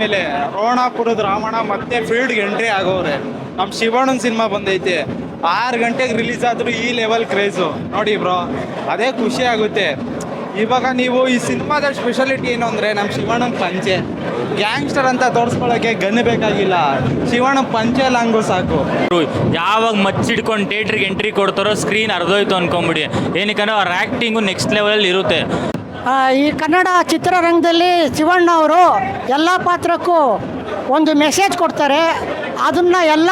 ಆದ್ಮೇಲೆ ರೋಣಾಪುರದ ರಾಮಣ್ಣ ಮತ್ತೆ ಫೀಲ್ಡ್ಗೆ ಎಂಟ್ರಿ ಆಗೋರೆ. ನಮ್ಮ ಶಿವಣ್ಣನ ಸಿನಿಮಾ ಬಂದೈತೆ, 6 ಗಂಟೆಗೆ ರಿಲೀಸ್ ಆದ್ರೂ ಈ ಲೆವೆಲ್ ಕ್ರೇಜು ನೋಡಿ ಬ್ರೋ, ಅದೇ ಖುಷಿ ಆಗುತ್ತೆ. ಇವಾಗ ನೀವು ಈ ಸಿನಿಮಾದ ಸ್ಪೆಷಾಲಿಟಿ ಏನು ಅಂದರೆ ನಮ್ಮ ಶಿವಣ್ಣನ ಪಂಚೆ, ಗ್ಯಾಂಗ್ಸ್ಟರ್ ಅಂತ ತೋರಿಸ್ಕೊಳ್ಳೋಕ್ಕೆ ಗನ್ ಬೇಕಾಗಿಲ್ಲ, ಶಿವಣ್ಣ ಪಂಚೆ ಲಾಂಗು ಸಾಕು. ಯಾವಾಗ ಮಚ್ಚಿಡ್ಕೊಂಡು ಥಿಯೇಟ್ರಿಗೆ ಎಂಟ್ರಿ ಕೊಡ್ತಾರೋ ಸ್ಕ್ರೀನ್ ಅರ್ಧೋಯ್ತು ಅನ್ಕೊಂಬಿಡಿ. ಏನಕ್ಕಂದ್ರೆ ಅವ್ರ ಆ್ಯಕ್ಟಿಂಗು ನೆಕ್ಸ್ಟ್ ಲೆವೆಲಲ್ಲಿ ಇರುತ್ತೆ. ಈ ಕನ್ನಡ ಚಿತ್ರರಂಗದಲ್ಲಿ ಶಿವಣ್ಣ ಅವರು ಎಲ್ಲ ಪಾತ್ರಕ್ಕೂ ಒಂದು ಮೆಸೇಜ್ ಕೊಡ್ತಾರೆ. ಅದನ್ನು ಎಲ್ಲ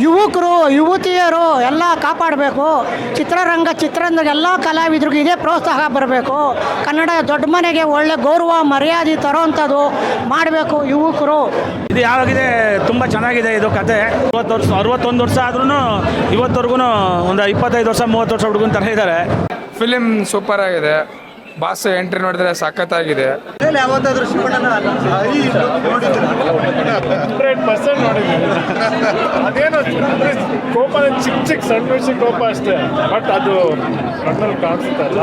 ಯುವಕರು ಯುವತಿಯರು ಎಲ್ಲ ಕಾಪಾಡಬೇಕು. ಚಿತ್ರರಂಗದ ಎಲ್ಲ ಕಲಾವಿದ್ರಿಗೂ ಇದೇ ಪ್ರೋತ್ಸಾಹ ಬರಬೇಕು. ಕನ್ನಡ ದೊಡ್ಡ ಮನೆಗೆ ಒಳ್ಳೆ ಗೌರವ ಮರ್ಯಾದೆ ತರೋವಂಥದ್ದು ಮಾಡಬೇಕು ಯುವಕರು. ಇದು ಯಾವಾಗಿದೆ, ತುಂಬ ಚೆನ್ನಾಗಿದೆ ಇದು ಕತೆ. 60 ವರ್ಷ 61 ವರ್ಷ ಆದ್ರೂ ಇವತ್ತವರೆಗೂ ಒಂದು 25 ವರ್ಷ 30 ವರ್ಷ ಹುಡುಗನ ಥರ ಇದ್ದಾರೆ. ಫಿಲಿಮ್ ಸೂಪರ್ ಆಗಿದೆ. ಬಾಸ್ ಎಂಟ್ರಿ ನೋಡಿದ್ರೆ ಸಖತ್ತಾಗಿದೆ. ಯಾವತ್ತಾದ್ರೂ ಶಿವಣ್ಣನ 100% ನೋಡಿದ್ದೀನಿ. ಅದೇನೋ ಕೋಪ ಚಿಕ್ಕ ಸಣ್ಣ ವಿಷಯ ಕೋಪ ಅಷ್ಟೇ, ಬಟ್ ಅದು ಕಣ್ಣಲ್ಲಿ ಕಾಣಿಸುತ್ತಲ್ಲ,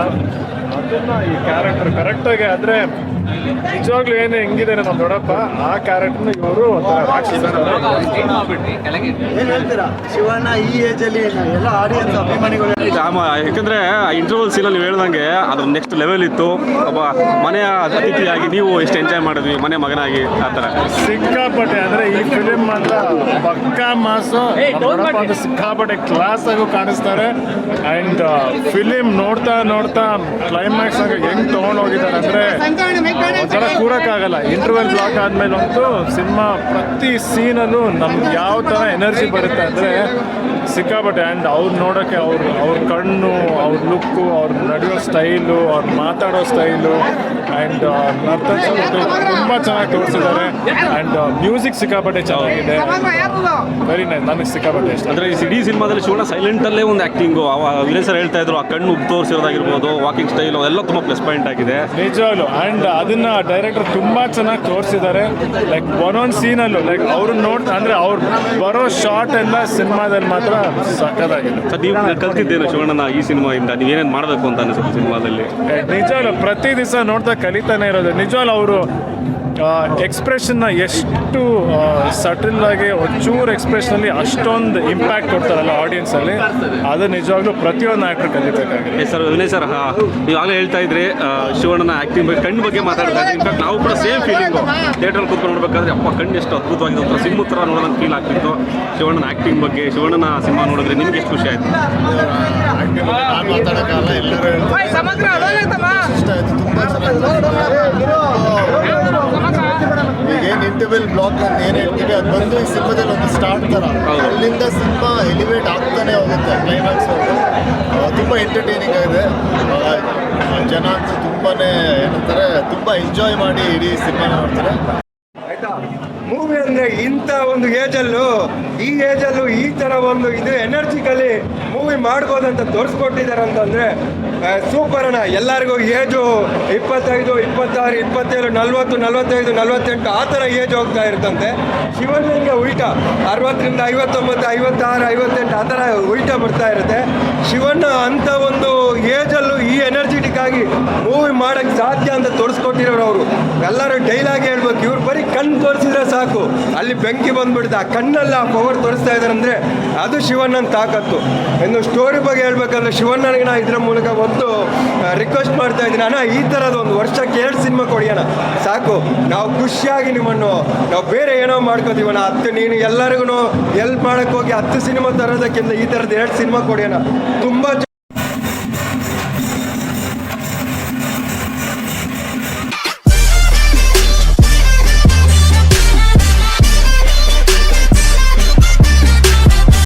ಅದನ್ನ ಈ ಕ್ಯಾರೆಕ್ಟರ್ ಕರೆಕ್ಟಾಗಿ ಆದರೆ ನಿಜವಾಗ್ಲೂ ಏನು ಹೆಂಗಿದ್ದಾರೆ ನಮ್ಮ ದೊಡ್ಡಪ್ಪ, ಆ ಕ್ಯಾರೆಕ್ಟರ್ನ ಇವರು ಏನ್ ಹೇಳ್ತೀರಾ ಶಿವಣ್ಣ ಈ ಏಜ್ ಅಲ್ಲಿ ಎಲ್ಲ ಆಡಿಯನ್ಸ್ ಅಭಿಮಾನಿಗಳು? ಯಾಕಂದ್ರೆ ಇಂಟರ್ವಲ್ ಸೀನಲ್ಲಿ ನೀವು ಹೇಳ್ದಂಗೆ ಅದ್ರ ನೆಕ್ಸ್ಟ್ ಲೆವೆಲ್ ಇತ್ತು. ಒಬ್ಬ ಮನೆಯ ಅತಿಥಿಯಾಗಿ ನೀವು ಎಷ್ಟು ಎಂಜಾಯ್ ಮಾಡಿದ್ವಿ, ಮನೆ ಮಗನಾಗಿ ಆ ಥರ ಸಿಕ್ಕಾಪಟ್ಟೆ. ಅಂದರೆ ಈ ಫಿಲಿಮ್ ಮಾತ್ರ ಪಕ್ಕಾ ಮಾಸು, ದೊಡ್ಡಪ್ಪ ಸಿಕ್ಕಾಪಟ್ಟೆ ಕ್ಲಾಸ್ ಆಗು ಕಾಣಿಸ್ತಾರೆ. ಆ್ಯಂಡ್ ಫಿಲಿಮ್ ನೋಡ್ತಾ ನೋಡ್ತಾ ಕ್ಲೈಮ್ಯಾಕ್ಸ್ ಆಗಿ ಹೆಂಗೆ ತೊಗೊಂಡೋಗಿದ್ದಾರೆ ಅಂದರೆ ಒಂಥರ ಕೂರಕ್ಕಾಗಲ್ಲ. ಇಂಟರ್ವೆಲ್ ಬ್ಲಾಕ್ ಆದಮೇಲೆ ಅಂತೂ ಸಿನಿಮಾ ಪ್ರತಿ ಸೀನಲ್ಲೂ ನಮ್ಗೆ ಯಾವ ಥರ ಎನರ್ಜಿ ಬರುತ್ತೆ ಅಂದರೆ ಸಿಕ್ಕಾಪಟ್ಟೆ. ಆ್ಯಂಡ್ ಅವ್ರು ನೋಡೋಕ್ಕೆ ಅವ್ರ ಕಣ್ಣು, ಅವ್ರ ಲುಕ್ಕು, ಅವ್ರ ನಡೆಯೋ ಸ್ಟೈಲು, ಅವ್ರು ಮಾತಾಡೋ ಸ್ಟೈಲು ಆ್ಯಂಡ್ ನರ್ತನ ತುಂಬ ಚೆನ್ನಾಗಿ ತೋರಿಸಿದ್ದಾರೆ. ಆ್ಯಂಡ್ ಮ್ಯೂಸಿಕ್ ಸಿಕ್ಕಾಪಟ್ಟೆ ಚೆನ್ನಾಗಿದೆ, ವೆರಿ ನೈಸ್. ನನಗೆ ಸಿಕ್ಕಾಪಟ್ಟೆ ಇಷ್ಟ. ಅಂದರೆ ಈ ಇಡೀ ಸಿನಿಮಾದಲ್ಲಿ ಶಿವಣ್ಣ ಸೈಲೆಂಟಲ್ಲೇ ಒಂದು ಆ್ಯಕ್ಟಿಂಗು, ವಿನಯ್ ಸರ್ ಹೇಳ್ತಾ ಇದ್ರು, ಆ ಕಣ್ಣು ಉಬ್ಬು ತೋರಿಸಿರೋದಾಗಿರ್ಬೋದು, ವಾಕಿಂಗ್ ಸ್ಟೈಲು ಎಲ್ಲ ತುಂಬ ಪ್ಲಸ್ ಪಾಯಿಂಟ್ ಆಗಿದೆ ನಿಜವಾಗ್ಲು. ಆ್ಯಂಡ್ ಅದನ್ನ ಡೈರೆಕ್ಟರ್ ತುಂಬ ಚೆನ್ನಾಗಿ ತೋರಿಸಿದ್ದಾರೆ. ಲೈಕ್ ಒಂದೊಂದು ಸೀನಲ್ಲೂ ಲೈಕ್ ಅವ್ರು ಅಂದರೆ ಅವ್ರು ಬರೋ ಶಾರ್ಟ್ ಎಲ್ಲ ಸಿನಿಮಾದಲ್ಲಿ ಮಾತ್ರ ಸಕ್ಕತ್ತಾಗಿದೆ. ಸರ್ ನೀವು ಕಲ್ತಿದ್ದೇನೆ ಶಿವಣ್ಣನ ಈ ಸಿನಿಮಾಯಿಂದ, ನೀವೇನೇನು ಮಾಡಬೇಕು ಅಂತ ಅನಿಸುತ್ತೆ ಸಿನಿಮಾದಲ್ಲಿ? ನಿಜವಾಗ್ಲು ಪ್ರತಿ ದಿವಸ ನೋಡ್ತಾ ಕಲಿತಾನೆ ಇರೋದು. ನಿಜವಾಗ್ಲು ಅವರು ಎಕ್ಸ್ಪ್ರೆಷನ್ನ ಎಷ್ಟು ಸಟಲ್ ಆಗಿ ಒಂಚೂರು ಎಕ್ಸ್ಪ್ರೆಷನಲ್ಲಿ ಅಷ್ಟೊಂದು ಇಂಪ್ಯಾಕ್ಟ್ ಕೊಡ್ತಾರಲ್ಲ ಆಡಿಯನ್ಸಲ್ಲಿ, ಅದು ನಿಜವಾಗ್ಲೂ ಪ್ರತಿಯೊಂದು ಆ್ಯಕ್ಟರ್ ಕಲಿಬೇಕಾಗಿದೆ. ಸರ್ ವಿನಯ್ ಸರ್, ನೀವಾಗಲೇ ಹೇಳ್ತಾ ಇದ್ರಿ ಶಿವಣ್ಣನ ಆ್ಯಕ್ಟಿಂಗ್ ಬಗ್ಗೆ, ಕಣ್ಣು ಬಗ್ಗೆ ಮಾತಾಡ್ತಾ ಇದ್ರಿ. ಇನ್ಫ್ಯಾಕ್ಟ್ ನಾವು ಕೂಡ ಸೇಮ್ ಫೀಲಿಂಗು ಥಿಯೇಟ್ರಲ್ಲಿ ಕೂತ್ಕೊಂಡು ನೋಡ್ಬೇಕಾದ್ರೆ ಅಪ್ಪ ಕಣ್ಣು ಎಷ್ಟು ಅದ್ಭುತವಾಗಿದೆ, ಒಂಥರ ಸಿನಿಮಾ ಥರ ನೋಡೋಣ ಫೀಲ್ ಆಗ್ತಿತ್ತು. ಶಿವಣ್ಣನ ಆ್ಯಕ್ಟಿಂಗ್ ಬಗ್ಗೆ, ಶಿವಣ್ಣನ ಸಿನಿಮಾ ನೋಡಿದ್ರೆ ನಿಮ್ಗೆ ಎಷ್ಟು ಖುಷಿ ಆಯಿತು? ನಾನು ಮಾತಾಡೋಕ್ಕಲ್ಲ, ಎಲ್ಲರೂ ಇಷ್ಟ ಆಯಿತು, ತುಂಬ ಚೆನ್ನಾಗಿ. ಈಗೇನು ಇಂಟರ್ವೆಲ್ ಬ್ಲಾಕ್ ಅಂತ ಏನು ಹೇಳ್ತೀವಿ ಅದು ಬಂದು ಈ ಸಿನಿಮಾದಲ್ಲಿ ಒಂದು ಸ್ಟಾರ್ಟ್ ಥರ, ಅಲ್ಲಿಂದ ಸಿನಿಮಾ ಎಲಿವೇಟ್ ಆಗ್ತಾನೆ ಹೋಗುತ್ತೆ ಕ್ಲೈಮ್ಯಾಕ್ಸ್. ತುಂಬ ಎಂಟರ್ಟೈನಿಂಗ್ ಆಗಿದೆ. ಜನ ಅಂತೂ ತುಂಬಾ ಏನಂತಾರೆ, ತುಂಬ ಎಂಜಾಯ್ ಮಾಡಿ ಇಡೀ ಸಿನಿಮಾ ನೋಡ್ತಾರೆ. ಆಯ್ತಾ, ಮೂವಿ ಅಂದರೆ ಇಂಥ ಒಂದು ಏಜಲ್ಲೂ ಈ ಥರ ಒಂದು ಇದು ಎನರ್ಜಿಕಲಿ ಮೂವಿ ಮಾಡ್ಬೋದಂತ ತೋರಿಸ್ಕೊಟ್ಟಿದ್ದಾರೆ ಅಂತಂದರೆ ಸೂಪರ್ ಅಣ್ಣ. ಎಲ್ಲರಿಗೂ ಏಜು 25, 26, 27, 40, 45, 48 ಆ ಥರ ಏಜ್ ಹೋಗ್ತಾ ಇರ್ತಂತೆ. ಶಿವಣ್ಣನಿಗೆ ಉಲ್ಟಾ 60ರಿಂದ 59, 56, 58 ಆ ಥರ ಉಲ್ಟಾ ಬರ್ತಾ ಇರುತ್ತೆ. ಶಿವಣ್ಣ ಅಂಥ ಒಂದು ಏಜಲ್ಲೂ ಈ ಎನರ್ಜಿಟಿಕ್ ಆಗಿ ಮೂವಿ ಮಾಡೋಕ್ಕೆ ಸಾಧ್ಯ ಅಂತ ತೋರಿಸ್ಕೊಟ್ಟಿರೋರು ಅವರು. ಎಲ್ಲರೂ ಡೈಲಾಗ್ ಹೇಳ್ಬೇಕು, ಇವ್ರು ಬರೀ ಕಣ್ಣು ತೋರಿಸಿದ್ರೆ ಸಾಕು, ಅಲ್ಲಿ ಬೆಂಕಿ ಬಂದ್ಬಿಡುತ್ತೆ. ಆ ಕಣ್ಣಲ್ಲಿ ಆ ಪವರ್ ತೋರಿಸ್ತಾ ಇದ್ದಾರೆ ಅಂದರೆ ಅದು ಶಿವಣ್ಣನ ತಾಕತ್ತು. ಇನ್ನು ಸ್ಟೋರಿ ಬಗ್ಗೆ ಹೇಳ್ಬೇಕಂದ್ರೆ ಶಿವಣ್ಣನಿಗೆ ನಾ ಇದರ ಮೂಲಕ ಒಂದು ರಿಕ್ವೆಸ್ಟ್ ಮಾಡ್ತಾ ಇದ್ದೀನಿ, ಅಣ್ಣ ಈ ಥರದ ಒಂದು ವರ್ಷಕ್ಕೆ 2 ಸಿನಿಮಾ ಕೊಡಿಯೋಣ ಸಾಕು, ನಾವು ಖುಷಿಯಾಗಿ ನಿಮ್ಮನ್ನು ನಾವು ಬೇರೆ ಏನೋ ಮಾಡ್ಕೋತೀವಣ್ಣ. 10 ನೀನು ಎಲ್ಲರಿಗೂ ಎಲ್ಪ್ ಮಾಡೋಕ್ಕೆ ಹೋಗಿ 10 ಸಿನಿಮಾ ತರೋದಕ್ಕಿಂತ ಈ ಥರದ್ದು 2 ಸಿನಿಮಾ ಕೊಡಿಯೋಣ. ತುಂಬ